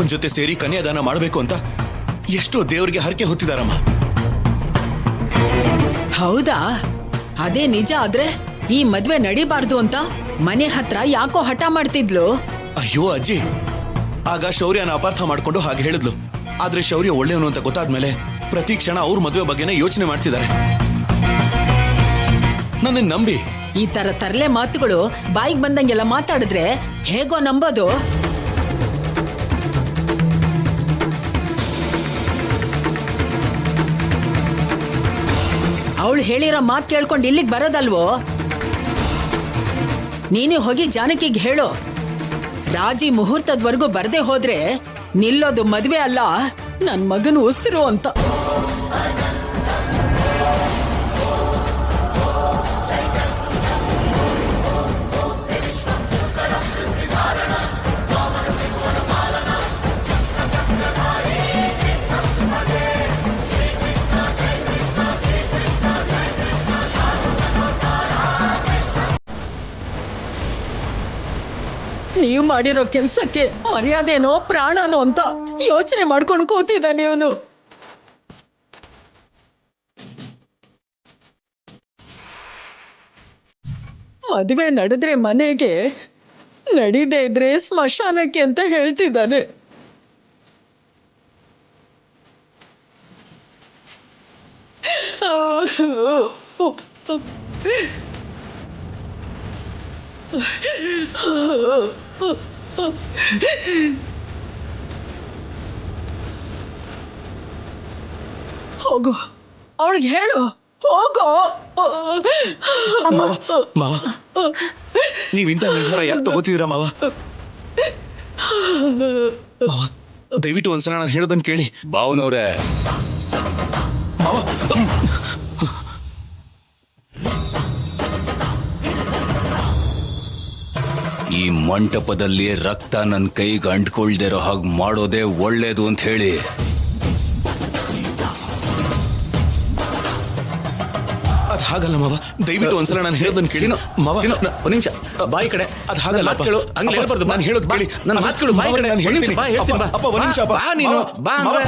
ಅಪ್ಪನ ಜೊತೆ ಸೇರಿ ಕನ್ಯಾದಾನ ಮಾಡಬೇಕು ಅಂತ ಎಷ್ಟೋ ದೇವರಿಗೆ ಹರಕೆ ಹೊತ್ತಿದಾರಮ್ಮ. ಹೌದಾ? ಅದೇ ನಿಜ ಆದ್ರೆ ಈ ಮದ್ವೆ ನಡಿಬಾರ್ದು ಅಂತ ಮನೆ ಹತ್ರ ಯಾಕೋ ಹಠ ಮಾಡ್ತಿದ್ಲು. ಅಯ್ಯೋ ಅಜ್ಜಿ, ಆಗ ಶೌರ್ಯನ ಅಪಾರ್ಥ ಮಾಡ್ಕೊಂಡು ಹಾಗೆ ಹೇಳಿದ್ಲು. ಆದ್ರೆ ಶೌರ್ಯ ಒಳ್ಳೆಯವನು ಅಂತ ಗೊತ್ತಾದ್ಮೇಲೆ ಪ್ರತಿ ಕ್ಷಣ ಅವ್ರ ಮದುವೆ ಬಗ್ಗೆನೇ ಯೋಚನೆ ಮಾಡ್ತಿದ್ದಾರೆ. ನನ್ನ ನಂಬಿ. ಈ ತರ ತರಲೆ ಮಾತುಗಳು ಬಾಯಿಗೆ ಬಂದಂಗೆಲ್ಲ ಮಾತಾಡಿದ್ರೆ ಹೇಗೋ ನಂಬೋದು. ಅವಳು ಹೇಳಿರೋ ಮಾತು ಕೇಳ್ಕೊಂಡು ಇಲ್ಲಿಗೆ ಬರೋದಲ್ವೋ? ನೀನೇ ಹೋಗಿ ಜಾನಕಿಗೆ ಹೇಳು, ರಾಜಿ ಮುಹೂರ್ತದವರೆಗೂ ಬರದೆ ಹೋದ್ರೆ ನಿಲ್ಲೋದು ಮದ್ವೆ ಅಲ್ಲ, ನನ್ ಮಗನ ಉಸಿರು ಅಂತ. ನೀವು ಮಾಡಿರೋ ಕೆಲ್ಸಕ್ಕೆ ಮರ್ಯಾದೆನೋ ಪ್ರಾಣನೋ ಅಂತ ಯೋಚನೆ ಮಾಡ್ಕೊಂಡು ಕೂತಿದ್ದಾನೆ ಇವನು. ಮದುವೆ ನಡೆದ್ರೆ ಮನೆಗೆ, ನಡೀದೇ ಇದ್ರೆ ಸ್ಮಶಾನಕ್ಕೆ ಅಂತ ಹೇಳ್ತಿದ್ದಾನೆ. ಹೋಗು, ಅವಳಿಗೆ ಹೇಳು, ಹೋಗೋ. ಮಾವ, ನೀವಿಂತ ನಿರ್ಧಾರ ಯಾಕೆ ತಗೋತಿದ್ದೀರಾ ಮಾವ? ಮಾವ, ದಯವಿಟ್ಟು ಒಂದ್ಸಲ ನಾನು ಹೇಳೋದನ್ನ ಕೇಳಿ. ಬಾವನವ್ರೆ, ಮಾವ, ಈ ಮಂಟಪದಲ್ಲಿ ರಕ್ತ ನನ್ನ ಕೈಗೆ ಅಂಟ್ಕೊಳ್ದಿರೋ ಹಾಗೆ ಮಾಡೋದೇ ಒಳ್ಳೇದು ಅಂತ ಹೇಳಿ. ಅದ್ ಹಾಗಲ್ಲ ಮಾವ, ದಯವಿಟ್ಟು ಒಂದ್ಸಲ ನಾನು ಹೇಳೋದನ್ನ ಕೇಳಿ. ಮಾವ, ಒಂದ್ ನಿಮಿಷ, ಬಾಯಿ ಕಡೆ. ಅದ್ ಹಾಗಲ್ಲ, ಹಂಗೆ ಹೇಳ್ಬಾರ್ದು. ನಾನು ಹೇಳೋದು ಕೇಳಿ. ನನ್ನ ಮಾತುಗಳು ಬಾಯಿ ಕಡೆ. ನಾನು ಹೇಳ್ತೀನಿ. ಅಪ್ಪ, ಒಂದ್ ನಿಮಿಷ, ಬಾ ನೀನು, ಬಾ ಅಂದ್ರೆ